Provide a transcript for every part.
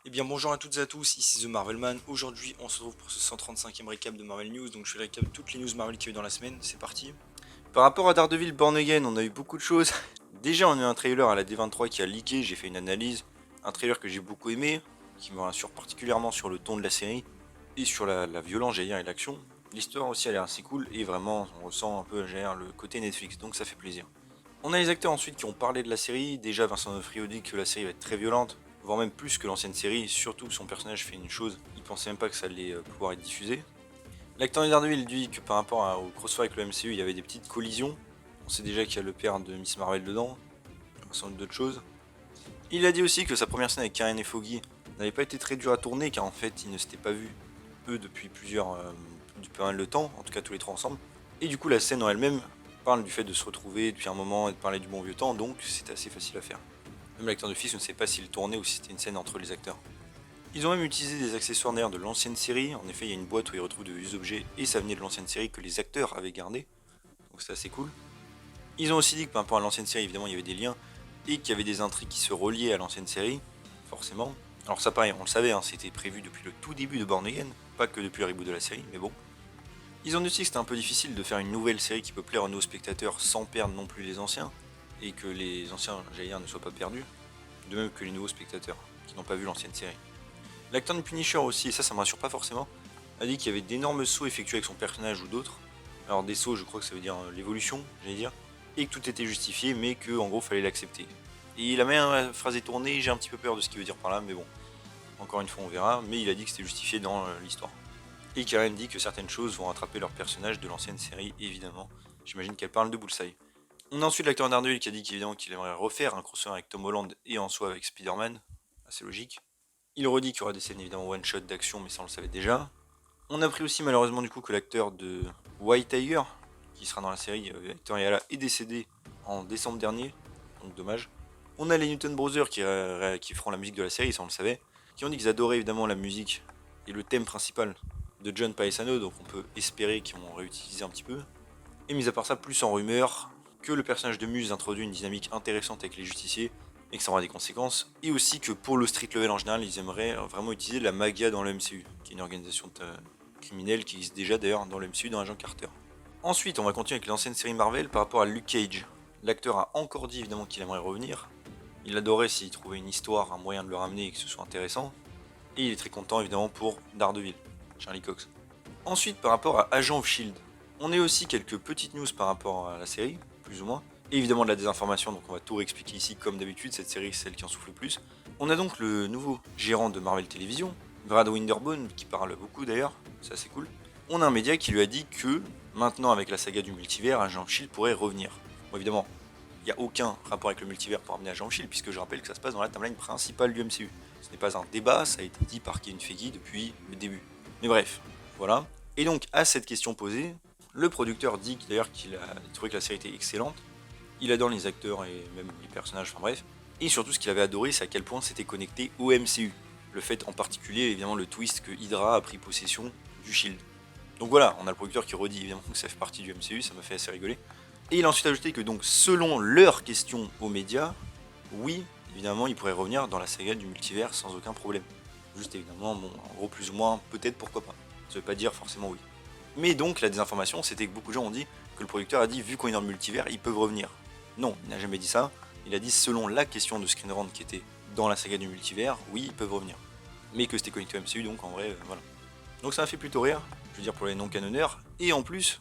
Eh bien bonjour à toutes et à tous, ici The Marvelman. Aujourd'hui on se retrouve pour ce 135e récap de Marvel News. Donc je vais récap toutes les news Marvel qu'il y a eu dans la semaine, c'est parti. Par rapport à Daredevil Born Again, on a eu beaucoup de choses. Déjà on a eu un trailer à la D23 qui a leaké, j'ai fait une analyse. Un trailer que j'ai beaucoup aimé, qui me rassure particulièrement sur le ton de la série et sur la violence j'allais dire, et l'action. L'histoire aussi a l'air assez cool et vraiment on ressent un peu j'allais dire, le côté Netflix, donc ça fait plaisir. On a les acteurs ensuite qui ont parlé de la série. Déjà, Vincent D'Onofrio dit que la série va être très violente, voire même plus que l'ancienne série. Surtout que son personnage fait une chose, il pensait même pas que ça allait pouvoir être diffusé. L'acteur de Daredevil dit que par rapport au crossfire avec le MCU, il y avait des petites collisions. On sait déjà qu'il y a le père de Miss Marvel dedans, sans doute d'autres choses. Il a dit aussi que sa première scène avec Karen et Foggy n'avait pas été très dure à tourner car en fait ils ne s'étaient pas vus eux depuis depuis pas mal de temps, en tout cas tous les trois ensemble. Et du coup la scène en elle-même parle du fait de se retrouver depuis un moment et de parler du bon vieux temps, donc c'était assez facile à faire. Même l'acteur de fils ne sait pas s'il tournait ou si c'était une scène entre les acteurs. Ils ont même utilisé des accessoires d'ailleurs de l'ancienne série, en effet il y a une boîte où ils retrouvent de vieux objets et ça venait de l'ancienne série que les acteurs avaient gardé, donc c'est assez cool. Ils ont aussi dit que par rapport à l'ancienne série évidemment il y avait des liens et qu'il y avait des intrigues qui se reliaient à l'ancienne série, forcément. Alors ça pareil, on le savait, hein, c'était prévu depuis le tout début de Born Again, pas que depuis le reboot de la série, mais bon. Ils ont dit aussi que c'était un peu difficile de faire une nouvelle série qui peut plaire aux nouveaux spectateurs sans perdre non plus les anciens, et que les anciens, j'allais dire, ne soient pas perdus, de même que les nouveaux spectateurs, qui n'ont pas vu l'ancienne série. L'acteur de Punisher aussi, et ça me rassure pas forcément, a dit qu'il y avait d'énormes sauts effectués avec son personnage ou d'autres. Alors des sauts, je crois que ça veut dire l'évolution, j'allais dire, et que tout était justifié, mais que en gros fallait l'accepter. Et il a même la phrase est tournée, j'ai un petit peu peur de ce qu'il veut dire par là, mais bon, encore une fois on verra, mais il a dit que c'était justifié dans l'histoire. Et Karen dit que certaines choses vont rattraper leur personnage de l'ancienne série, évidemment. J'imagine qu'elle parle de Bullseye. On a ensuite l'acteur Daredevil qui a dit qu'évidemment qu'il aimerait refaire un crossover avec Tom Holland et en soi avec Spider-Man, assez logique. Il redit qu'il y aura des scènes évidemment one-shot d'action, mais ça on le savait déjà. On a appris aussi malheureusement du coup que l'acteur de White Tiger, qui sera dans la série Hector Yala, est décédé en décembre dernier, donc dommage. On a les Newton Brothers qui feront la musique de la série, ça on le savait, qui ont dit qu'ils adoraient évidemment la musique et le thème principal de John Paesano, donc on peut espérer qu'ils vont réutiliser un petit peu. Et mis à part ça, plus en rumeur, que le personnage de Muse introduit une dynamique intéressante avec les justiciers et que ça aura des conséquences, et aussi que pour le street level en général, ils aimeraient vraiment utiliser la MAGA dans le MCU, qui est une organisation criminelle qui existe déjà d'ailleurs dans le MCU dans Agent Carter. Ensuite, on va continuer avec l'ancienne série Marvel par rapport à Luke Cage. L'acteur a encore dit évidemment qu'il aimerait revenir. Il adorait s'il trouvait une histoire, un moyen de le ramener et que ce soit intéressant. Et il est très content évidemment pour Daredevil, Charlie Cox. Ensuite, par rapport à Agent of Shield, on a aussi quelques petites news par rapport à la série, plus ou moins. Et évidemment de la désinformation, donc on va tout réexpliquer ici comme d'habitude, cette série c'est celle qui en souffle le plus. On a donc le nouveau gérant de Marvel Television, Brad Winderbone, qui parle beaucoup d'ailleurs, c'est assez cool. On a un média qui lui a dit que, maintenant avec la saga du multivers, Agent of Shield pourrait revenir. Bon évidemment, il n'y a aucun rapport avec le multivers pour amener Agent of Shield, puisque je rappelle que ça se passe dans la timeline principale du MCU. Ce n'est pas un débat, ça a été dit par Kevin Feige depuis le début. Mais bref, voilà. Et donc, à cette question posée, le producteur dit d'ailleurs qu'il a trouvé que la série était excellente. Il adore les acteurs et même les personnages, enfin bref. Et surtout, ce qu'il avait adoré, c'est à quel point c'était connecté au MCU. Le fait en particulier, évidemment, le twist que Hydra a pris possession du Shield. Donc voilà, on a le producteur qui redit évidemment que ça fait partie du MCU, ça m'a fait assez rigoler. Et il a ensuite ajouté que donc, selon leurs questions aux médias, oui, évidemment, il pourrait revenir dans la saga du multivers sans aucun problème. Juste évidemment, bon, en gros, plus ou moins, peut-être, pourquoi pas. Ça veut pas dire forcément oui. Mais donc, la désinformation, c'était que beaucoup de gens ont dit que le producteur a dit, vu qu'on est dans le multivers, ils peuvent revenir. Non, il n'a jamais dit ça. Il a dit, selon la question de Screen Rant qui était dans la saga du multivers, oui, ils peuvent revenir. Mais que c'était connecté au MCU, donc en vrai, voilà. Donc ça m'a fait plutôt rire, je veux dire pour les non-canonneurs. Et en plus,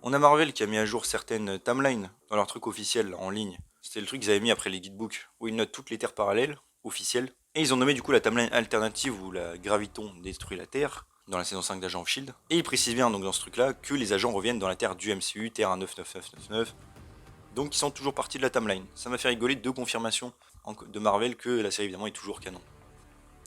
on a Marvel qui a mis à jour certaines timelines dans leur truc officiel en ligne. C'était le truc qu'ils avaient mis après les guidebooks, où ils notent toutes les terres parallèles, officielles. Et ils ont nommé du coup la timeline alternative où la Graviton détruit la Terre, dans la saison 5 d'Agent of Shield. Et ils précisent bien donc dans ce truc-là que les agents reviennent dans la Terre du MCU, Terre 99999. Donc ils sont toujours partis de la timeline. Ça m'a fait rigoler, deux confirmations de Marvel que la série évidemment est toujours canon.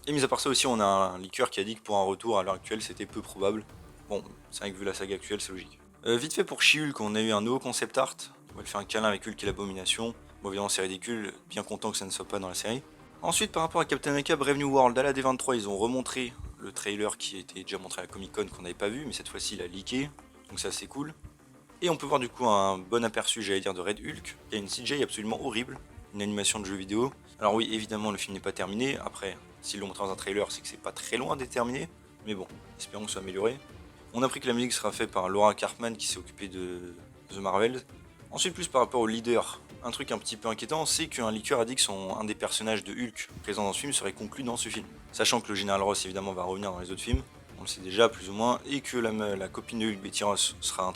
Et mis à part ça aussi, on a un leaker qui a dit que pour un retour à l'heure actuelle c'était peu probable. Bon, c'est vrai que vu la saga actuelle, c'est logique. Vite fait pour She-Hulk, on a eu un nouveau concept art. On va lui faire un câlin avec Hulk et l'abomination. Bon, évidemment, c'est ridicule, bien content que ça ne soit pas dans la série. Ensuite, par rapport à Captain America Brave New World, à la D23, ils ont remontré le trailer qui était déjà montré à la Comic Con qu'on n'avait pas vu, mais cette fois-ci il a leaké, donc c'est assez cool. Et on peut voir du coup un bon aperçu, j'allais dire, de Red Hulk. Il y a une CGI absolument horrible, une animation de jeu vidéo. Alors oui, évidemment, le film n'est pas terminé. Après, s'ils l'ont montré dans un trailer, c'est que c'est pas très loin d'être terminé. Mais bon, espérons que ce soit amélioré. On a appris que la musique sera faite par Laura Karpman qui s'est occupée de The Marvels. Ensuite, plus par rapport au leader, un truc un petit peu inquiétant, c'est qu'un leaker a dit que un des personnages de Hulk présent dans ce film serait conclu dans ce film. Sachant que le général Ross évidemment va revenir dans les autres films, on le sait déjà plus ou moins, et que la copine de Hulk, Betty Ross, sera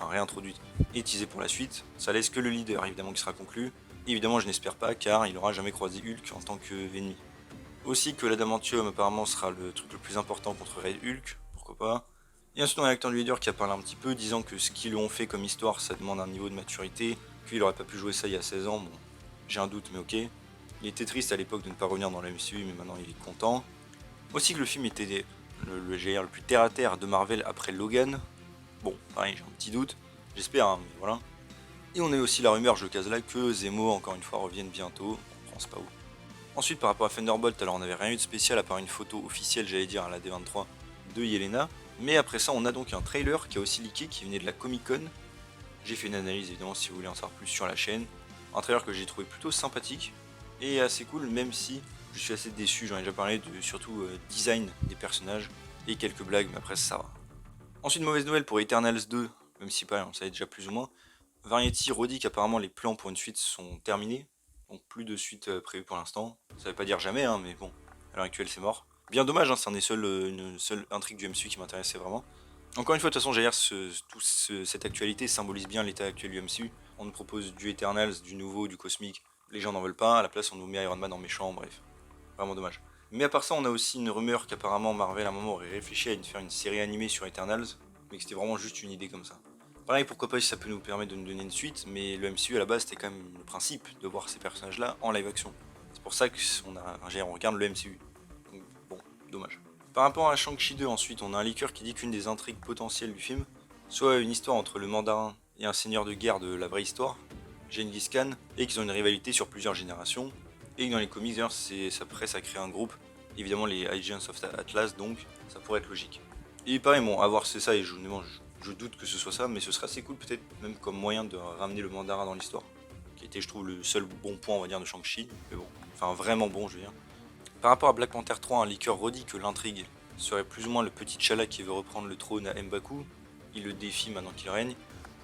réintroduite et teasée pour la suite, ça laisse que le leader évidemment qui sera conclu. Et évidemment je n'espère pas car il n'aura jamais croisé Hulk en tant qu'ennemi. Aussi que l'adamantium apparemment sera le truc le plus important contre Red Hulk, pourquoi pas. Et ensuite on a l'acteur du leader qui a parlé un petit peu, disant que ce qu'ils lui ont fait comme histoire ça demande un niveau de maturité, qu'il aurait pas pu jouer ça il y a 16 ans, bon j'ai un doute mais ok. Il était triste à l'époque de ne pas revenir dans la MCU mais maintenant il est content. Aussi que le film était le plus terre à terre de Marvel après Logan. Bon, pareil, j'ai un petit doute, j'espère, hein, mais voilà. Et on a aussi la rumeur, je case là, que Zemo, encore une fois, revienne bientôt, on pense pas où. Ensuite, par rapport à Thunderbolt, alors on n'avait rien eu de spécial à part une photo officielle, j'allais dire, à la D23 de Yelena. Mais après ça, on a donc un trailer qui a aussi leaké, qui venait de la Comic Con. J'ai fait une analyse, évidemment, si vous voulez en savoir plus sur la chaîne. Un trailer que j'ai trouvé plutôt sympathique et assez cool, même si je suis assez déçu, j'en ai déjà parlé, de surtout design des personnages et quelques blagues, mais après ça va. Ensuite, mauvaise nouvelle pour Eternals 2, même si pas, on le savait déjà plus ou moins. Variety redit qu'apparemment les plans pour une suite sont terminés, donc plus de suite prévue pour l'instant. Ça veut pas dire jamais, hein, mais bon, à l'heure actuelle c'est mort. Bien dommage, hein, c'est une seule intrigue du MCU qui m'intéressait vraiment. Encore une fois, de toute façon, j'allais dire, cette actualité symbolise bien l'état actuel du MCU. On nous propose du Eternals, du nouveau, du cosmique. Les gens n'en veulent pas, à la place on nous met Iron Man en méchant, bref. Vraiment dommage. Mais à part ça, on a aussi une rumeur qu'apparemment Marvel à un moment aurait réfléchi à faire une série animée sur Eternals, mais que c'était vraiment juste une idée comme ça. Pareil, pourquoi pas si ça peut nous permettre de nous donner une suite, mais le MCU à la base c'était quand même le principe de voir ces personnages-là en live action. C'est pour ça on regarde le MCU. Donc bon, dommage. Par rapport à Shang-Chi 2 ensuite, on a un leaker qui dit qu'une des intrigues potentielles du film soit une histoire entre le mandarin et un seigneur de guerre de la vraie histoire, Genghis Khan, et qu'ils ont une rivalité sur plusieurs générations, et que dans les comics d'ailleurs ça presse à créer un groupe, évidemment les Agents of Atlas, donc ça pourrait être logique. Et pareil, bon, à voir c'est ça, et je doute que ce soit ça, mais ce serait assez cool peut-être même comme moyen de ramener le mandarin dans l'histoire, qui était je trouve le seul bon point on va dire de Shang-Chi, mais bon, enfin vraiment bon je veux dire. Par rapport à Black Panther 3, un leaker redit que l'intrigue serait plus ou moins le petit T'Challa qui veut reprendre le trône à M'Baku, il le défie maintenant qu'il règne.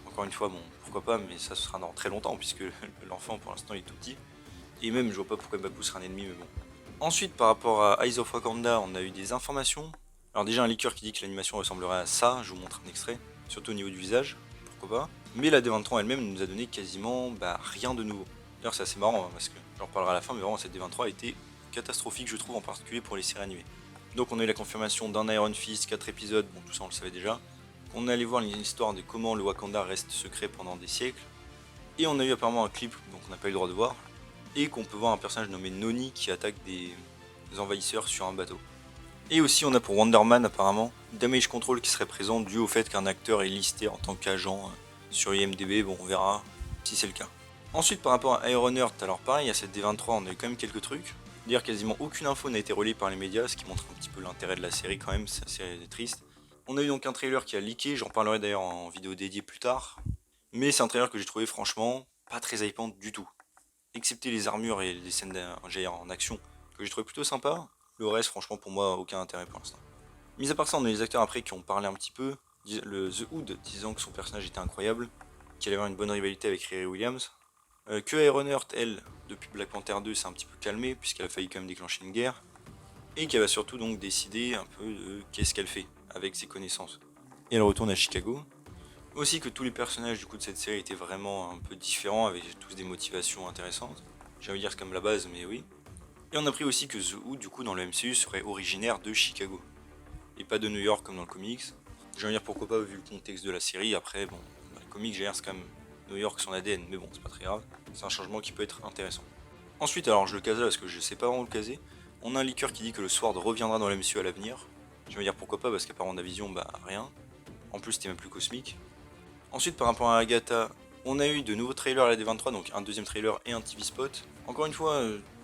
Encore une fois, bon, pourquoi pas, mais ça ce sera dans très longtemps puisque l'enfant pour l'instant il est tout petit. Et même je vois pas pourquoi M'Baku sera un ennemi, mais bon. Ensuite, par rapport à Eyes of Wakanda, on a eu des informations. Alors déjà un leaker qui dit que l'animation ressemblerait à ça, je vous montre un extrait, surtout au niveau du visage, pourquoi pas. Mais la D23 elle-même nous a donné quasiment rien de nouveau. D'ailleurs c'est assez marrant hein, parce que j'en reparlerai à la fin, mais vraiment cette D23 a été catastrophique je trouve, en particulier pour les séries animées. Donc on a eu la confirmation d'un Iron Fist, 4 épisodes, bon tout ça on le savait déjà. On est allé voir l'histoire de comment le Wakanda reste secret pendant des siècles. Et on a eu apparemment un clip qu'on n'a pas eu le droit de voir, et qu'on peut voir un personnage nommé Noni qui attaque des envahisseurs sur un bateau. Et aussi on a pour Wonder Man apparemment Damage Control qui serait présent dû au fait qu'un acteur est listé en tant qu'agent sur IMDB, bon on verra si c'est le cas. Ensuite par rapport à Ironheart, alors pareil à cette D23 on a eu quand même quelques trucs. D'ailleurs quasiment aucune info n'a été relayée par les médias, ce qui montre un petit peu l'intérêt de la série quand même, c'est assez triste. On a eu donc un trailer qui a leaké, j'en parlerai d'ailleurs en vidéo dédiée plus tard. Mais c'est un trailer que j'ai trouvé franchement pas très hypant du tout. Excepté les armures et les scènes en action que j'ai trouvé plutôt sympa, le reste franchement pour moi aucun intérêt pour l'instant. Mis à part ça on a les acteurs après qui ont parlé un petit peu, The Hood disant que son personnage était incroyable, qu'il allait avoir une bonne rivalité avec Riri Williams, que Ironheart elle, depuis Black Panther 2 s'est un petit peu calmée puisqu'elle a failli quand même déclencher une guerre, et qu'elle va surtout donc décider un peu de qu'est-ce qu'elle fait avec ses connaissances. Et elle retourne à Chicago. Aussi que tous les personnages du coup de cette série étaient vraiment un peu différents, avec tous des motivations intéressantes. J'ai envie de dire c'est comme la base, mais oui. Et on a appris aussi que The Hood du coup dans le MCU serait originaire de Chicago, et pas de New York comme dans le comics. J'ai envie de dire pourquoi pas vu le contexte de la série, après bon, dans les comics j'ai l'air c'est quand même New York son ADN, mais bon c'est pas très grave, c'est un changement qui peut être intéressant. Ensuite alors je le case là parce que je sais pas vraiment le caser, on a un leaker qui dit que le Sword reviendra dans le MCU à l'avenir. Je vais dire pourquoi pas parce qu'apparemment Vision rien. En plus c'était même plus cosmique. Ensuite par rapport à Agatha, on a eu de nouveaux trailers à la D23, donc un deuxième trailer et un TV spot. Encore une fois,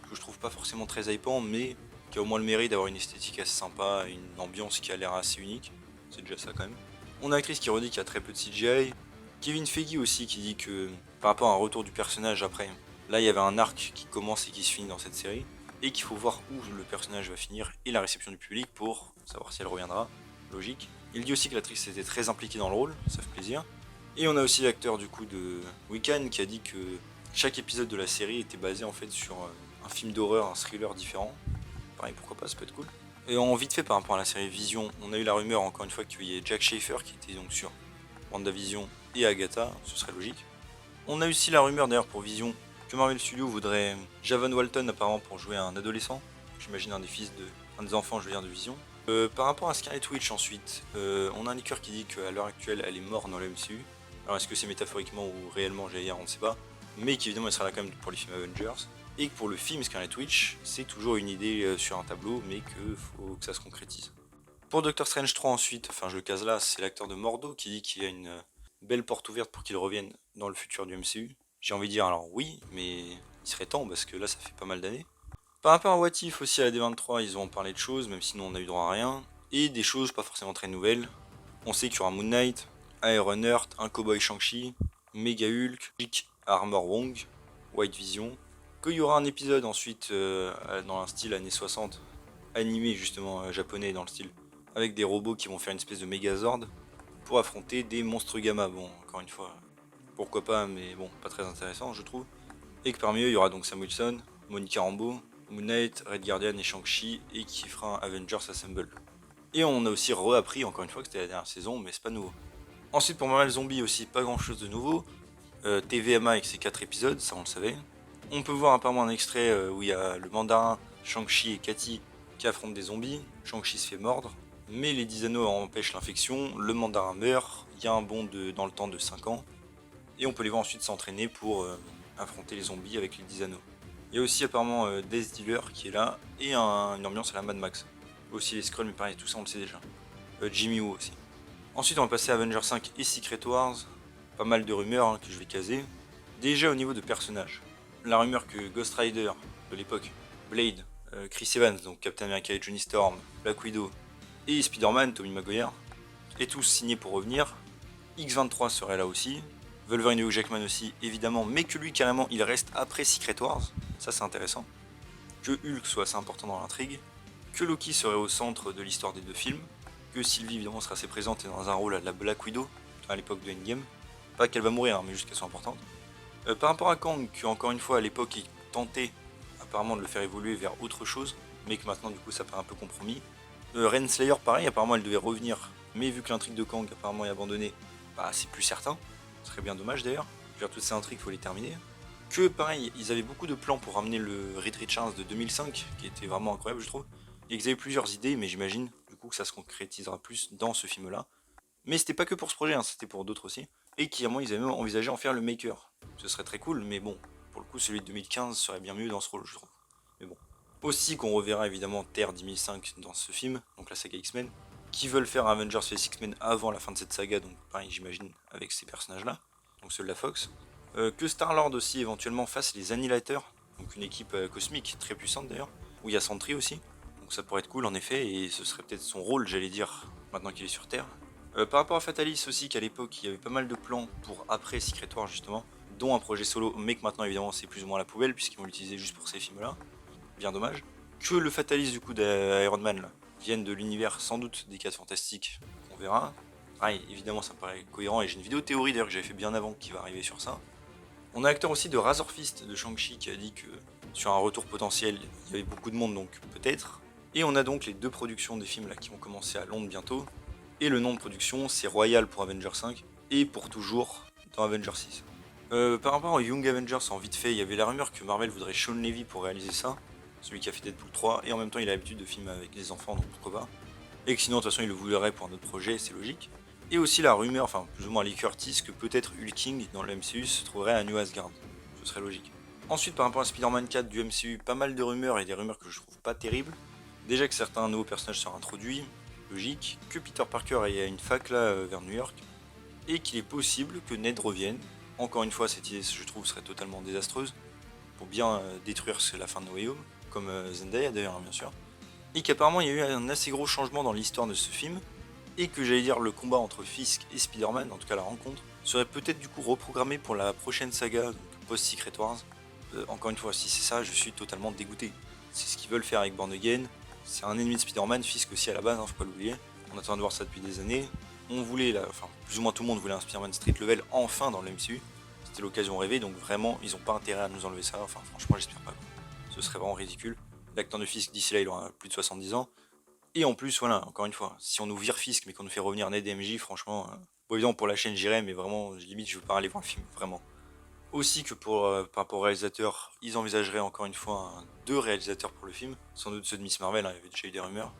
que je trouve pas forcément très hypant, mais qui a au moins le mérite d'avoir une esthétique assez sympa, une ambiance qui a l'air assez unique. C'est déjà ça quand même. On a l'actrice qui redit qu'il y a très peu de CGI. Kevin Feige aussi qui dit que par rapport à un retour du personnage après, là il y avait un arc qui commence et qui se finit dans cette série. et qu'il faut voir où le personnage va finir et la réception du public pour savoir si elle reviendra, logique. Il dit aussi que l'actrice était très impliquée dans le rôle, ça fait plaisir. Et on a aussi l'acteur du coup de Wiccan qui a dit que chaque épisode de la série était basé en fait sur un film d'horreur, un thriller différent. Pareil, pourquoi pas, ça peut être cool. Et en vite fait par rapport à la série Vision, on a eu la rumeur encore une fois qu'il y ait Jack Schaefer qui était donc sur WandaVision et Agatha, ce serait logique. On a eu aussi la rumeur d'ailleurs pour Vision que Marvel Studios voudrait Javon Walton apparemment pour jouer un adolescent, j'imagine un des enfants je veux dire de Vision. Par rapport à Scarlet Witch ensuite, on a un leaker qui dit qu'à l'heure actuelle elle est morte dans le MCU. Alors est-ce que c'est métaphoriquement ou réellement, j'allais dire, on ne sait pas, mais qu'évidemment elle sera là quand même pour les films Avengers. Et que pour le film Scarlet Witch, c'est toujours une idée sur un tableau, mais qu'il faut que ça se concrétise. Pour Doctor Strange 3 ensuite, enfin je le case là, c'est l'acteur de Mordo qui dit qu'il y a une belle porte ouverte pour qu'il revienne dans le futur du MCU. J'ai envie de dire alors oui, mais il serait temps parce que là ça fait pas mal d'années. Par rapport à What If aussi à la D23, ils ont parlé de choses, même si nous on a eu droit à rien, et des choses pas forcément très nouvelles. On sait qu'il y aura Moon Knight, Iron Heart, un Cowboy Shang-Chi, Mega Hulk, Armor Wong, White Vision, qu'il y aura un épisode ensuite dans un style années 60, animé justement japonais dans le style, avec des robots qui vont faire une espèce de Megazord pour affronter des monstres gamma. Bon, encore une fois, pourquoi pas, mais bon, pas très intéressant je trouve. Et que parmi eux, il y aura donc Sam Wilson, Monica Rambeau, Moon Knight, Red Guardian et Shang-Chi, et qui fera un Avengers Assemble. Et on a aussi reappris encore une fois que c'était la dernière saison, mais c'est pas nouveau. Ensuite pour Marvel Zombie aussi, pas grand chose de nouveau. TVMA avec ses 4 épisodes, ça on le savait. On peut voir apparemment un extrait où il y a le mandarin, Shang-Chi et Cathy qui affrontent des zombies. Shang-Chi se fait mordre, mais les 10 anneaux empêchent l'infection, le mandarin meurt, il y a un bond dans le temps de 5 ans, et on peut les voir ensuite s'entraîner pour affronter les zombies avec les 10 anneaux. Il y a aussi apparemment Death Dealer qui est là, et une ambiance à la Mad Max. Aussi les Skrulls, mais pareil, tout ça on le sait déjà. Jimmy Woo aussi. Ensuite on va passer à Avengers 5 et Secret Wars. Pas mal de rumeurs que je vais caser. Déjà au niveau de personnages. La rumeur que Ghost Rider de l'époque, Blade, Chris Evans, donc Captain America et Johnny Storm, Black Widow et Spider-Man, Tobey Maguire, est tous signés pour revenir. X-23 serait là aussi. Wolverine et Hugh Jackman aussi, évidemment, mais que lui, carrément, il reste après Secret Wars. Ça, c'est intéressant. Que Hulk soit assez important dans l'intrigue. Que Loki serait au centre de l'histoire des deux films. Que Sylvie, évidemment, sera assez présente et dans un rôle à la Black Widow, à l'époque de Endgame. Pas qu'elle va mourir, mais juste qu'elle soit importante. Par rapport à Kang, qui encore une fois, à l'époque, il tentait apparemment de le faire évoluer vers autre chose, mais que maintenant, du coup, ça paraît un peu compromis. Renslayer, pareil, apparemment, elle devait revenir, mais vu que l'intrigue de Kang, apparemment, est abandonnée, bah, c'est plus certain. Ce serait bien dommage d'ailleurs. Toutes ces intrigues, il faut les terminer. Que pareil, ils avaient beaucoup de plans pour ramener le Reed Richards de 2005, qui était vraiment incroyable, je trouve. Et qu'ils avaient plusieurs idées, mais j'imagine du coup que ça se concrétisera plus dans ce film-là. Mais c'était pas que pour ce projet, c'était pour d'autres aussi. Et qu'à ils avaient même envisagé en faire le Maker. Ce serait très cool, mais bon, pour le coup, celui de 2015 serait bien mieux dans ce rôle, je trouve. Mais bon. Aussi qu'on reverra évidemment Terre 1005 dans ce film, donc la saga X-Men, qui veulent faire Avengers vs X-Men avant la fin de cette saga, donc pareil, j'imagine, avec ces personnages-là, donc ceux de la Fox. Que Star-Lord aussi éventuellement fasse les Annihilators, donc une équipe cosmique très puissante d'ailleurs, où il y a Sentry aussi, donc ça pourrait être cool en effet, et ce serait peut-être son rôle, j'allais dire, maintenant qu'il est sur Terre. Par rapport à Fatalis aussi, qu'à l'époque il y avait pas mal de plans pour après Secret Wars justement, dont un projet solo, mais que maintenant évidemment c'est plus ou moins à la poubelle, puisqu'ils vont l'utiliser juste pour ces films-là, bien dommage. Que le Fatalis du coup d'Iron Man là, vienne de l'univers sans doute des 4 Fantastiques, on verra. Pareil, évidemment ça me paraît cohérent, et j'ai une vidéo théorie d'ailleurs que j'avais fait bien avant qui va arriver sur ça. On a l'acteur aussi de Razor Fist de Shang-Chi qui a dit que sur un retour potentiel, il y avait beaucoup de monde, donc peut-être. Et on a donc les 2 productions des films là qui vont commencer à Londres bientôt. Et le nom de production, c'est Royal pour Avengers 5 et pour toujours dans Avengers 6. Par rapport aux Young Avengers, en vite fait, il y avait la rumeur que Marvel voudrait Sean Levy pour réaliser ça, celui qui a fait Deadpool 3, et en même temps il a l'habitude de filmer avec des enfants, donc pourquoi pas. Et que sinon de toute façon il le voudrait pour un autre projet, c'est logique. Et aussi la rumeur, enfin plus ou moins Lee Curtis, que peut-être Hulking dans le MCU se trouverait à New Asgard. Ce serait logique. Ensuite par rapport à Spider-Man 4 du MCU, pas mal de rumeurs et des rumeurs que je trouve pas terribles. Déjà que certains nouveaux personnages seront introduits, logique, que Peter Parker ait une fac là vers New York, et qu'il est possible que Ned revienne. Encore une fois, cette idée je trouve serait totalement désastreuse, pour bien détruire la fin de No Way Home, comme Zendaya d'ailleurs bien sûr. Et qu'apparemment il y a eu un assez gros changement dans l'histoire de ce film, et que j'allais dire le combat entre Fisk et Spider-Man, en tout cas la rencontre, serait peut-être du coup reprogrammé pour la prochaine saga, donc post-Secret Wars. Encore une fois, si c'est ça, je suis totalement dégoûté. c'est ce qu'ils veulent faire avec Born Again. C'est un ennemi de Spider-Man, Fisk aussi à la base, faut pas l'oublier. On attend de voir ça depuis des années. On voulait, enfin plus ou moins tout le monde voulait un Spider-Man Street Level enfin dans le MCU. C'était l'occasion rêvée, donc vraiment ils ont pas intérêt à nous enlever ça, enfin franchement j'espère pas. Ce serait vraiment ridicule. L'acteur de Fisk d'ici là il aura plus de 70 ans. Et en plus voilà, encore une fois, si on nous vire Fisk mais qu'on nous fait revenir Ned et MJ, franchement, bon évidemment pour la chaîne j'irai, mais vraiment limite je veux pas aller voir le film, vraiment. Aussi que par rapport au réalisateur, ils envisageraient encore une fois deux réalisateurs pour le film, sans doute ceux de Miss Marvel, hein, il y avait déjà eu des rumeurs.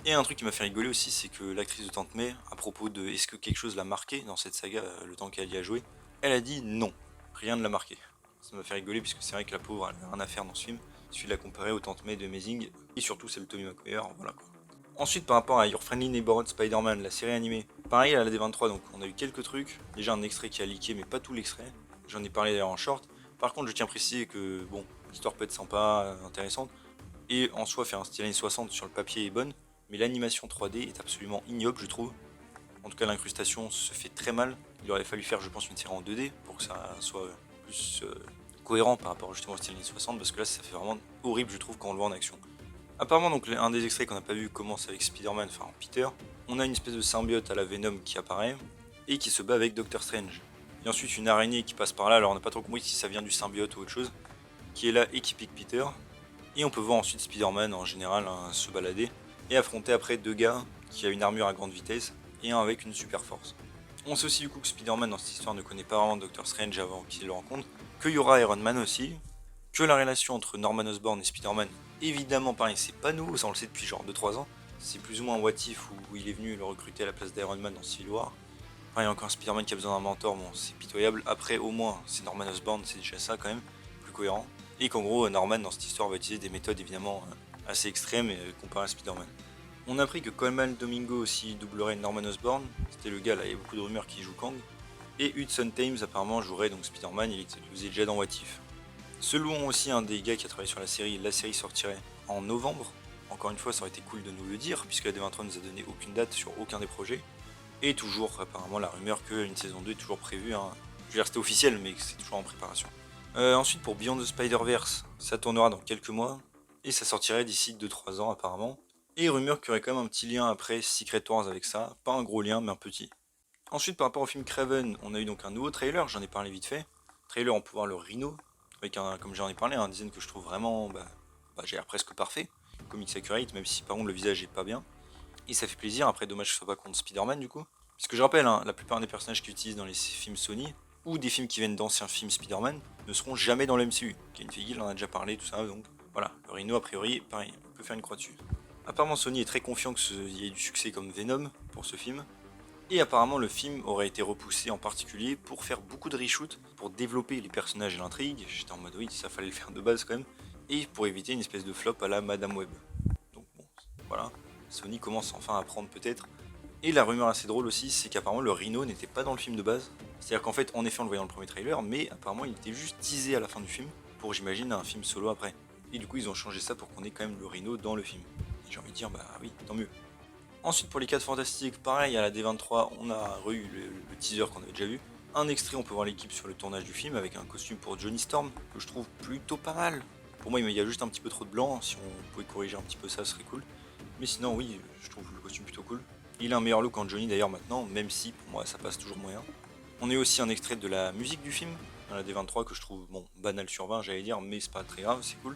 Et un truc qui m'a fait rigoler aussi, c'est que l'actrice de Tante May, à propos de est-ce que quelque chose l'a marqué dans cette saga, le temps qu'elle y a joué, elle a dit non, rien ne l'a marqué. Ça m'a fait rigoler puisque c'est vrai que la pauvre elle avait rien à faire dans ce film. Il suffit de la comparer aux Tante May de Amazing, et surtout c'est le Tobey Maguire, voilà quoi. Ensuite par rapport à Your Friendly Neighborhood Spider-Man, la série animée, pareil à la D23, donc on a eu quelques trucs, déjà un extrait qui a leaké mais pas tout l'extrait, j'en ai parlé d'ailleurs en short. Par contre je tiens à préciser que bon, l'histoire peut être sympa, intéressante, et en soi faire un style années 60 sur le papier est bonne, mais l'animation 3D est absolument ignoble je trouve. En tout cas l'incrustation se fait très mal, il aurait fallu faire je pense une série en 2D pour que ça soit plus cohérent par rapport justement au style années 60, parce que là ça fait vraiment horrible je trouve quand on le voit en action. Apparemment donc un des extraits qu'on n'a pas vu commence avec Spider-Man, enfin Peter. On a une espèce de symbiote à la Venom qui apparaît et qui se bat avec Doctor Strange. Et ensuite une araignée qui passe par là, alors on n'a pas trop compris si ça vient du symbiote ou autre chose, qui est là et qui pique Peter. Et on peut voir ensuite Spider-Man en général se balader et affronter après deux gars qui a une armure à grande vitesse et un avec une super force. On sait aussi du coup que Spider-Man dans cette histoire ne connaît pas vraiment Doctor Strange avant qu'il le rencontre, qu'il y aura Iron Man aussi, que la relation entre Norman Osborn et Spider-Man, évidemment pareil, c'est pas nouveau, ça on le sait depuis genre 2-3 ans, c'est plus ou moins un what if où il est venu le recruter à la place d'Iron Man dans Civil War. Enfin, il y a encore un Spider-Man qui a besoin d'un mentor, bon c'est pitoyable, après au moins c'est Norman Osborn, c'est déjà ça quand même, plus cohérent. Et qu'en gros Norman dans cette histoire va utiliser des méthodes évidemment assez extrêmes comparées à Spider-Man. On a appris que Coleman Domingo aussi doublerait Norman Osborn, c'était le gars là, il y a beaucoup de rumeurs qui joue Kang. Et Hudson Thames apparemment jouerait donc Spider-Man, il faisait déjà dans What If. Selon aussi un des gars qui a travaillé sur la série sortirait en novembre. Encore une fois, ça aurait été cool de nous le dire, puisque la D23 nous a donné aucune date sur aucun des projets. Et toujours, apparemment, la rumeur qu'une saison 2 est toujours prévue. Hein. Je veux dire, c'était officiel, mais c'est toujours en préparation. Ensuite, pour Beyond the Spider-Verse, ça tournera dans quelques mois. Et ça sortirait d'ici 2-3 ans, apparemment. Et rumeur qu'il y aurait quand même un petit lien après Secret Wars avec ça. Pas un gros lien, mais un petit. Ensuite, par rapport au film Kraven, on a eu donc un nouveau trailer, j'en ai parlé vite fait. Trailer, on peut voir le Rhino, avec comme j'en ai parlé, un design que je trouve vraiment, j'ai l'air presque parfait, comics accurate, même si par contre le visage est pas bien. Et ça fait plaisir, après dommage que ce soit pas contre Spider-Man du coup. Parce que je rappelle, hein, la plupart des personnages qu'ils utilisent dans les films Sony, ou des films qui viennent d'anciens films Spider-Man, ne seront jamais dans le MCU. Kevin Feige, il en a déjà parlé, tout ça, donc voilà. Le Rhino, a priori, pareil, on peut faire une croix dessus. Apparemment Sony est très confiant qu'il y ait du succès comme Venom pour ce film. Et apparemment le film aurait été repoussé en particulier pour faire beaucoup de reshoots, pour développer les personnages et l'intrigue, j'étais en mode oui ça fallait le faire de base quand même, et pour éviter une espèce de flop à la Madame Web. Donc bon, voilà, Sony commence enfin à prendre peut-être. Et la rumeur assez drôle aussi, c'est qu'apparemment le Rhino n'était pas dans le film de base, c'est-à-dire qu'en fait en effet on le voyait dans le premier trailer, mais apparemment il était juste teasé à la fin du film, pour j'imagine un film solo après. Et du coup ils ont changé ça pour qu'on ait quand même le Rhino dans le film. Et j'ai envie de dire bah oui, tant mieux. Ensuite pour les 4 fantastiques, pareil à la D23, on a eu le teaser qu'on avait déjà vu. Un extrait, on peut voir l'équipe sur le tournage du film avec un costume pour Johnny Storm, que je trouve plutôt pas mal. Pour moi il y a juste un petit peu trop de blanc, si on pouvait corriger un petit peu ça, ce serait cool. Mais sinon oui, je trouve le costume plutôt cool. Il a un meilleur look en Johnny d'ailleurs maintenant, même si pour moi ça passe toujours moyen. On a aussi un extrait de la musique du film, dans la D23 que je trouve bon banal sur 20 j'allais dire, mais c'est pas très grave, c'est cool.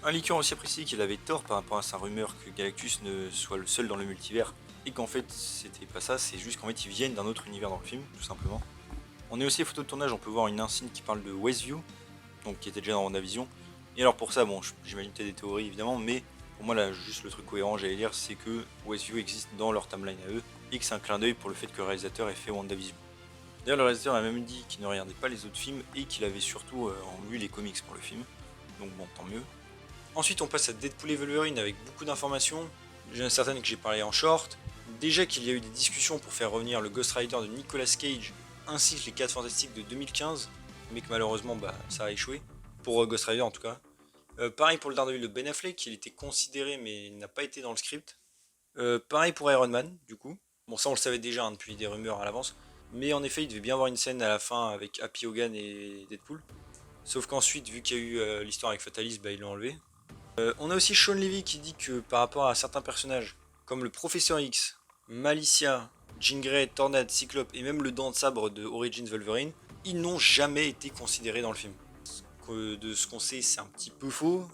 Un liqueur aussi apprécié qu'il avait tort par rapport à sa rumeur que Galactus ne soit le seul dans le multivers, et qu'en fait c'était pas ça, c'est juste qu'en fait ils viennent d'un autre univers dans le film, tout simplement. On est aussi les photos de tournage, on peut voir une insigne qui parle de Westview, donc qui était déjà dans WandaVision. Et alors pour ça, bon, j'imagine peut-être des théories évidemment, mais pour moi là, juste le truc cohérent, j'allais dire, c'est que Westview existe dans leur timeline à eux, et que c'est un clin d'œil pour le fait que le réalisateur ait fait WandaVision. D'ailleurs, le réalisateur a même dit qu'il ne regardait pas les autres films, et qu'il avait surtout lu les comics pour le film, donc bon, tant mieux. Ensuite, on passe à Deadpool et Wolverine avec beaucoup d'informations. J'en ai certaines que j'ai parlé en short. Déjà qu'il y a eu des discussions pour faire revenir le Ghost Rider de Nicolas Cage, ainsi que les 4 Fantastiques de 2015, mais que malheureusement ça a échoué, pour Ghost Rider en tout cas. Pareil pour le Daredevil de Ben Affleck, il était considéré mais il n'a pas été dans le script. Pareil pour Iron Man, du coup. Bon, ça on le savait déjà hein, depuis des rumeurs à l'avance, mais en effet il devait bien avoir une scène à la fin avec Happy Hogan et Deadpool. Sauf qu'ensuite, vu qu'il y a eu l'histoire avec Fatalis, ils l'ont enlevé. On a aussi Sean Levy qui dit que par rapport à certains personnages, comme le Professeur X, Malicia, Jean Grey, Tornade, Cyclope et même le Dent de Sabre de Origins Wolverine, ils n'ont jamais été considérés dans le film. De ce qu'on sait, c'est un petit peu faux,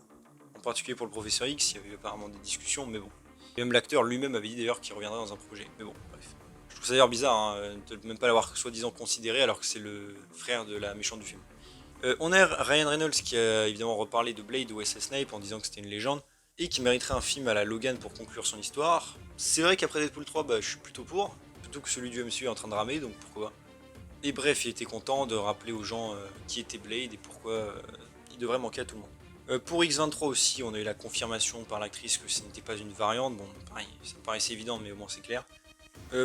en particulier pour le Professeur X, il y avait apparemment des discussions, mais bon. Et même l'acteur lui-même avait dit d'ailleurs qu'il reviendrait dans un projet, mais bon, bref. Je trouve ça d'ailleurs bizarre, hein, de même pas l'avoir soi-disant considéré alors que c'est le frère de la méchante du film. On a Ryan Reynolds qui a évidemment reparlé de Blade ou Wesley Snipes en disant que c'était une légende et qui mériterait un film à la Logan pour conclure son histoire. C'est vrai qu'après Deadpool 3, je suis plutôt pour, surtout que celui du MCU est en train de ramer, donc pourquoi pas. Et bref, il était content de rappeler aux gens qui était Blade et pourquoi il devrait manquer à tout le monde. Pour X23 aussi, on a eu la confirmation par l'actrice que ce n'était pas une variante, bon pareil, ça me paraissait évident mais au moins c'est clair.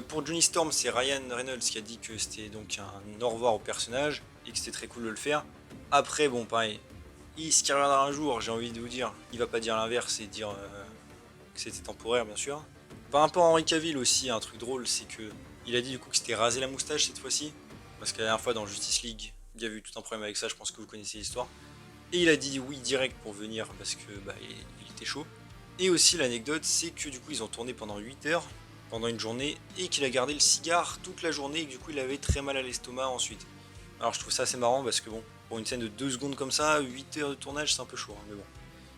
Pour Johnny Storm, c'est Ryan Reynolds qui a dit que c'était donc un au revoir au personnage et que c'était très cool de le faire. Après, bon, pareil, ce qui reviendra un jour, j'ai envie de vous dire, il va pas dire l'inverse et dire que c'était temporaire, bien sûr. Par rapport à Henry Cavill aussi, un truc drôle, c'est que il a dit du coup que c'était raser la moustache cette fois-ci, parce que la dernière fois dans Justice League, il y a eu tout un problème avec ça, je pense que vous connaissez l'histoire. Et il a dit oui direct pour venir parce que il était chaud. Et aussi l'anecdote, c'est que du coup ils ont tourné pendant 8 heures, pendant une journée, et qu'il a gardé le cigare toute la journée, et que du coup il avait très mal à l'estomac ensuite. Alors je trouve ça assez marrant parce que bon, pour une scène de 2 secondes comme ça, 8 heures de tournage c'est un peu chaud, hein, mais bon.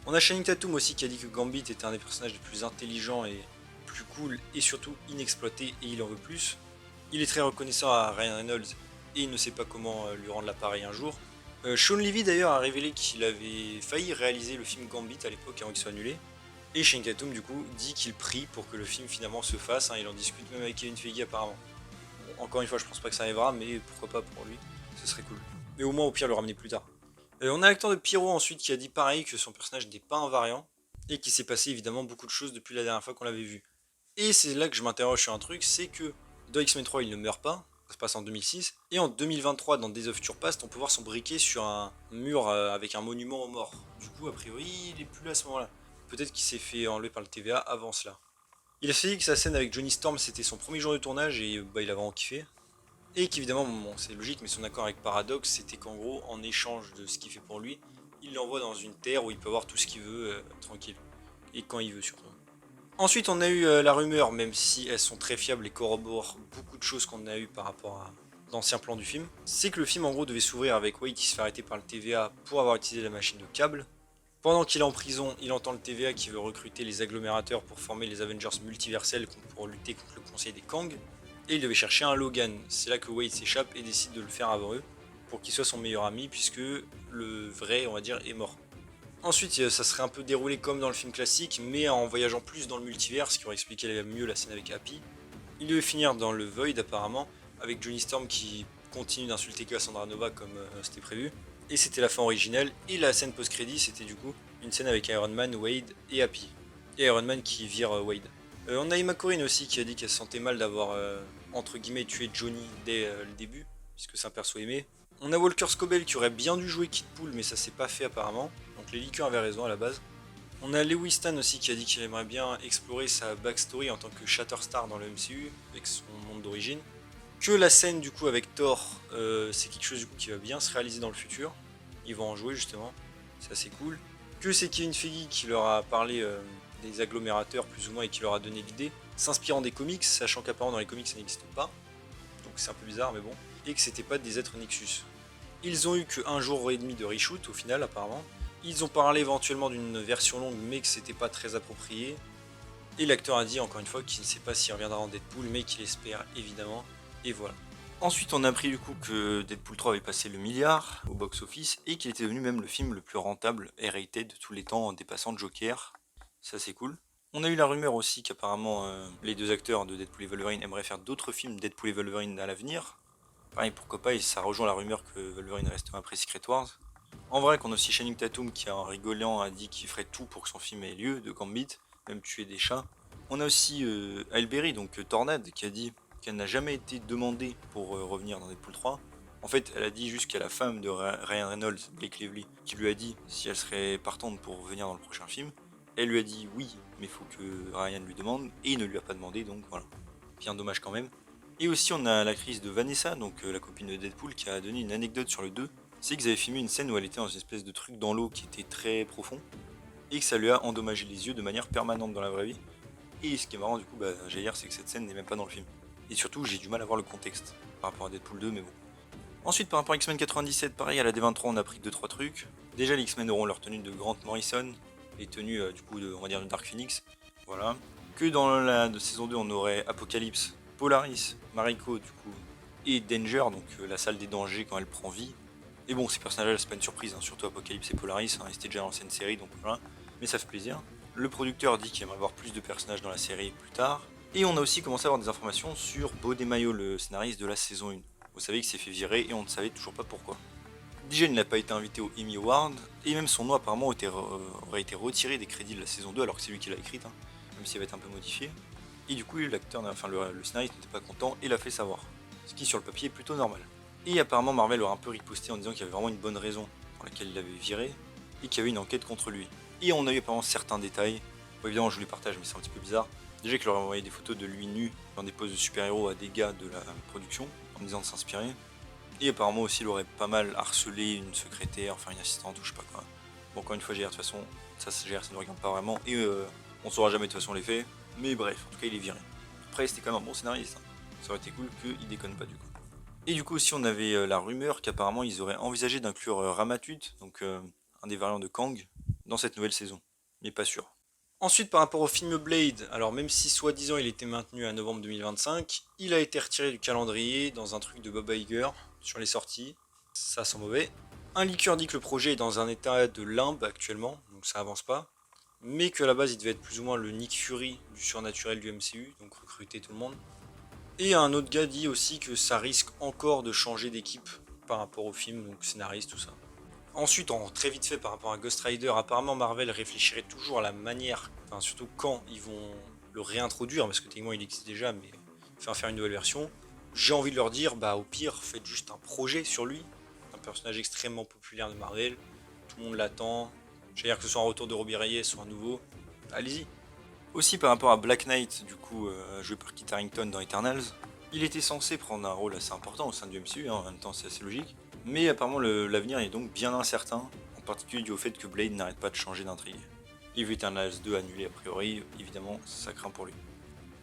On a Channing Tatum aussi qui a dit que Gambit était un des personnages les plus intelligents et plus cool et surtout inexploité et il en veut plus. Il est très reconnaissant à Ryan Reynolds et il ne sait pas comment lui rendre l'appareil un jour. Sean Levy d'ailleurs a révélé qu'il avait failli réaliser le film Gambit à l'époque avant qu'il soit annulé. Et Channing Tatum du coup dit qu'il prie pour que le film finalement se fasse, hein, il en discute même avec Kevin Feige apparemment. Bon, encore une fois je pense pas que ça arrivera mais pourquoi pas pour lui, ce serait cool. Mais au moins au pire le ramener plus tard. On a l'acteur de Pyro ensuite qui a dit pareil que son personnage n'était pas invariant et qu'il s'est passé évidemment beaucoup de choses depuis la dernière fois qu'on l'avait vu. Et c'est là que je m'interroge sur un truc, c'est que dans X-Men 3 il ne meurt pas, ça se passe en 2006, et en 2023 dans Days of Future Past on peut voir son briquet sur un mur avec un monument aux morts. Du coup a priori il est plus là à ce moment-là. Peut-être qu'il s'est fait enlever par le TVA avant cela. Il a fait que sa scène avec Johnny Storm c'était son premier jour de tournage et il a vraiment kiffé. Et qu'évidemment, bon, c'est logique, mais son accord avec Paradox, c'était qu'en gros, en échange de ce qu'il fait pour lui, il l'envoie dans une terre où il peut avoir tout ce qu'il veut, tranquille. Et quand il veut surtout. Ensuite, on a eu la rumeur, même si elles sont très fiables et corroborent beaucoup de choses qu'on a eu par rapport à d'anciens plans du film, c'est que le film en gros devait s'ouvrir avec Wade qui se fait arrêter par le TVA pour avoir utilisé la machine de câble. Pendant qu'il est en prison, il entend le TVA qui veut recruter les agglomérateurs pour former les Avengers multiversels pour lutter contre le Conseil des Kang. Et il devait chercher un Logan. C'est là que Wade s'échappe et décide de le faire avant eux, pour qu'il soit son meilleur ami, puisque le vrai, on va dire, est mort. Ensuite, ça serait un peu déroulé comme dans le film classique, mais en voyageant plus dans le multivers, ce qui aurait expliqué mieux la scène avec Happy. Il devait finir dans le Void apparemment, avec Johnny Storm qui continue d'insulter Cassandra Nova comme c'était prévu. Et c'était la fin originelle, et la scène post-crédit c'était du coup une scène avec Iron Man, Wade et Happy. Et Iron Man qui vire Wade. On a Emma Corrin aussi qui a dit qu'elle se sentait mal d'avoir entre guillemets tué Johnny dès le début, puisque c'est un perso aimé. On a Walker Scobell qui aurait bien dû jouer Kid Pool, mais ça s'est pas fait apparemment. Donc les liqueurs avaient raison à la base. On a Lewis Stan aussi qui a dit qu'il aimerait bien explorer sa backstory en tant que Shatterstar dans le MCU, avec son monde d'origine. Que la scène du coup avec Thor, c'est quelque chose du coup qui va bien se réaliser dans le futur. Ils vont en jouer justement, c'est assez cool. Que c'est Kevin Feige qui leur a parlé des agglomérateurs plus ou moins et qui leur a donné l'idée, s'inspirant des comics, sachant qu'apparemment dans les comics ça n'existe pas. Donc c'est un peu bizarre mais bon. Et que c'était pas des êtres Nexus. Ils ont eu que 1 jour et demi de reshoot au final apparemment. Ils ont parlé éventuellement d'une version longue mais que c'était pas très approprié. Et l'acteur a dit encore une fois qu'il ne sait pas s'il reviendra en Deadpool mais qu'il espère évidemment. Et voilà. Ensuite on a appris du coup que Deadpool 3 avait passé le milliard au box-office et qu'il était devenu même le film le plus rentable et rated de tous les temps en dépassant Joker. Ça c'est cool. On a eu la rumeur aussi qu'apparemment les deux acteurs de Deadpool et Wolverine aimeraient faire d'autres films Deadpool et Wolverine à l'avenir. Pareil pourquoi pas, et ça rejoint la rumeur que Wolverine restera après Secret Wars. En vrai qu'on a aussi Channing Tatum qui en rigolant a dit qu'il ferait tout pour que son film ait lieu de Gambit, même tuer des chats. On a aussi Halle Berry, donc Tornade, qui a dit qu'elle n'a jamais été demandée pour revenir dans Deadpool 3. En fait, elle a dit juste qu'il y a la femme de Ryan Reynolds, Blake Lively, qui lui a dit si elle serait partante pour revenir dans le prochain film. Elle lui a dit oui, mais il faut que Ryan lui demande, et il ne lui a pas demandé, donc voilà. Bien dommage quand même. Et aussi on a l'actrice de Vanessa, donc la copine de Deadpool, qui a donné une anecdote sur le 2. C'est qu'ils avaient filmé une scène où elle était dans une espèce de truc dans l'eau qui était très profond. et que ça lui a endommagé les yeux de manière permanente dans la vraie vie. Et ce qui est marrant du coup, j'allais dire, c'est que cette scène n'est même pas dans le film. Et surtout, j'ai du mal à voir le contexte par rapport à Deadpool 2, mais bon. Ensuite, par rapport à X-Men 97, pareil, à la D23, on a pris 2-3 trucs. Déjà, les X-Men auront leur tenue de Grant Morrison, les tenues du coup, on va dire, de Dark Phoenix. Voilà. Que dans la saison 2, on aurait Apocalypse, Polaris, Mariko, du coup, et Danger, donc la salle des dangers quand elle prend vie. Et bon, ces personnages-là, c'est pas une surprise, hein, surtout Apocalypse et Polaris, ils étaient déjà dans l'ancienne série, donc voilà. Mais ça fait plaisir. Le producteur dit qu'il aimerait avoir plus de personnages dans la série plus tard. Et on a aussi commencé à avoir des informations sur Beau Desmayo, le scénariste de la saison 1. Vous savez qu'il s'est fait virer et on ne savait toujours pas pourquoi. Déjà, il n'a pas été invité au Emmy Award, et même son nom apparemment aurait été retiré des crédits de la saison 2, alors que c'est lui qui l'a écrite, hein, même s'il va être un peu modifié. Et du coup, l'acteur, enfin le scénariste n'était pas content et l'a fait savoir. Ce qui sur le papier est plutôt normal. Et apparemment Marvel aurait un peu riposté en disant qu'il y avait vraiment une bonne raison pour laquelle il l'avait viré, et qu'il y avait une enquête contre lui. Et on a eu apparemment certains détails. Bon, évidemment, je vous les partage, mais c'est un petit peu bizarre. Déjà qu'il leur a envoyé des photos de lui nu dans des poses de super-héros à des gars de la production, en disant de s'inspirer. Et apparemment aussi, il aurait pas mal harcelé une secrétaire, enfin une assistante ou je sais pas quoi. Bon, encore une fois, GR, de toute façon, ça ne regarde pas vraiment, et on saura jamais de toute façon les faits. Mais bref, en tout cas, il est viré. Après, c'était quand même un bon scénariste. Hein. Ça aurait été cool qu'il déconne pas du coup. Et du coup aussi on avait la rumeur qu'apparemment ils auraient envisagé d'inclure Ramatut, donc un des variants de Kang, dans cette nouvelle saison. Mais pas sûr. Ensuite par rapport au film Blade, alors même si soi-disant il était maintenu à novembre 2025, il a été retiré du calendrier dans un truc de Bob Iger sur les sorties. Ça sent mauvais. Un leaker dit que le projet est dans un état de limbe actuellement, donc ça avance pas. Mais qu'à la base il devait être plus ou moins le Nick Fury du surnaturel du MCU, donc recruter tout le monde. Et un autre gars dit aussi que ça risque encore de changer d'équipe par rapport au film, donc scénariste, tout ça. Ensuite, très vite fait par rapport à Ghost Rider, apparemment Marvel réfléchirait toujours à la manière, enfin surtout quand ils vont le réintroduire, parce que techniquement il existe déjà, mais faire une nouvelle version. J'ai envie de leur dire, au pire, faites juste un projet sur lui, un personnage extrêmement populaire de Marvel, tout le monde l'attend. J'allais dire que ce soit un retour de Robbie Reyes, soit un nouveau, allez-y. Aussi par rapport à Black Knight, du coup joué par Kit Harington dans Eternals, il était censé prendre un rôle assez important au sein du MCU, hein, en même temps c'est assez logique, mais apparemment l'avenir est donc bien incertain, en particulier dû au fait que Blade n'arrête pas de changer d'intrigue. Il veut Eternals 2 annulé a priori, évidemment ça craint pour lui.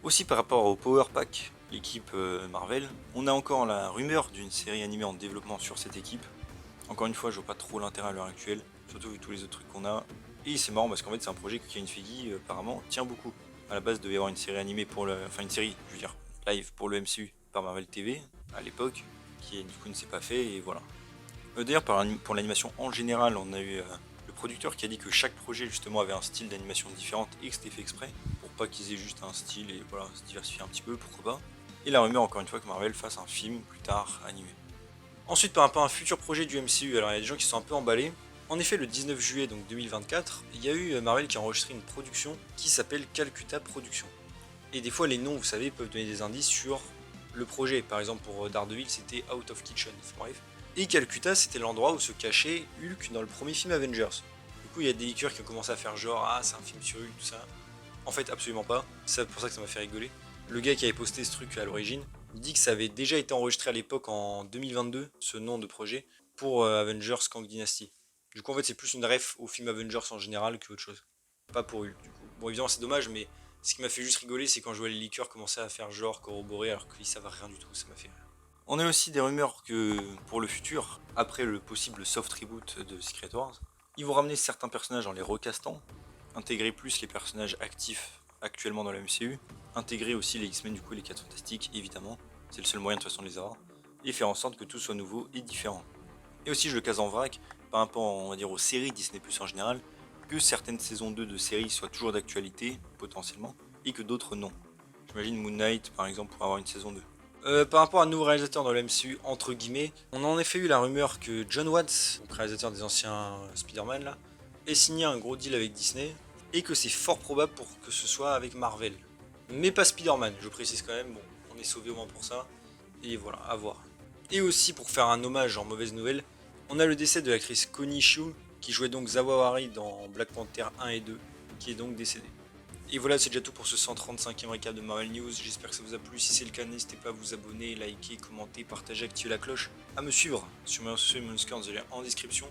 Aussi par rapport au Power Pack, l'équipe Marvel, on a encore la rumeur d'une série animée en développement sur cette équipe. Encore une fois je vois pas trop l'intérêt à l'heure actuelle, surtout vu tous les autres trucs qu'on a. Et c'est marrant parce qu'en fait c'est un projet que Kevin Feige apparemment tient beaucoup. À la base il devait y avoir une série animée pour le. Enfin une série, je veux dire, live pour le MCU par Marvel TV à l'époque, qui du coup ne s'est pas fait et voilà. D'ailleurs pour l'animation en général, on a eu le producteur qui a dit que chaque projet justement avait un style d'animation différent et que c'était fait exprès, pour pas qu'ils aient juste un style et voilà, se diversifier un petit peu, pourquoi pas. Et la rumeur encore une fois que Marvel fasse un film plus tard animé. Ensuite, par rapport à un futur projet du MCU, alors il y a des gens qui sont un peu emballés. En effet, le 19 juillet donc 2024, il y a eu Marvel qui a enregistré une production qui s'appelle Calcutta Productions. Et des fois, les noms, vous savez, peuvent donner des indices sur le projet. Par exemple, pour Daredevil, c'était Out of Kitchen. Bref. Et Calcutta, c'était l'endroit où se cachait Hulk dans le premier film Avengers. Du coup, il y a des leakers qui ont commencé à faire genre, ah, c'est un film sur Hulk, tout ça. En fait, absolument pas. C'est pour ça que ça m'a fait rigoler. Le gars qui avait posté ce truc à l'origine dit que ça avait déjà été enregistré à l'époque en 2022, ce nom de projet, pour Avengers Kang Dynasty. Du coup, en fait, c'est plus une ref au film Avengers en général que autre chose. Pas pour Hulk, du coup. Bon, évidemment, c'est dommage, mais ce qui m'a fait juste rigoler, c'est quand je vois les leakers commencer à faire genre corroborer alors qu'ils savent rien du tout, ça m'a fait rire. On a aussi des rumeurs que pour le futur, après le possible soft reboot de Secret Wars, ils vont ramener certains personnages en les recastant, intégrer plus les personnages actifs actuellement dans la MCU, intégrer aussi les X-Men du coup et les 4 Fantastiques évidemment, c'est le seul moyen de toute façon de les avoir, et faire en sorte que tout soit nouveau et différent. Et aussi je le case en vrac, par rapport on va dire aux séries Disney Plus en général, que certaines saisons 2 de séries soient toujours d'actualité, potentiellement, et que d'autres non. J'imagine Moon Knight par exemple pour avoir une saison 2. Par rapport à un nouveau réalisateur dans le MCU, entre guillemets, on a en effet eu la rumeur que John Watts, donc réalisateur des anciens Spider-Man là, ait signé un gros deal avec Disney, et que c'est fort probable pour que ce soit avec Marvel. Mais pas Spider-Man, je précise quand même, bon, on est sauvé au moins pour ça, et voilà, à voir. Et aussi pour faire un hommage en mauvaise nouvelle, on a le décès de l'actrice Connie Chiu, qui jouait donc Zawahiri dans Black Panther 1 et 2, qui est donc décédée. Et voilà, c'est déjà tout pour ce 135e récap de Marvel News. J'espère que ça vous a plu. Si c'est le cas, n'hésitez pas à vous abonner, liker, commenter, partager, activer la cloche, à me suivre sur mes réseaux sociaux et mon Discord, en description.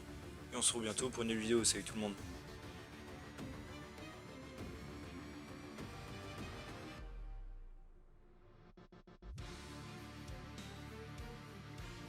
Et on se retrouve bientôt pour une nouvelle vidéo. Salut tout le monde.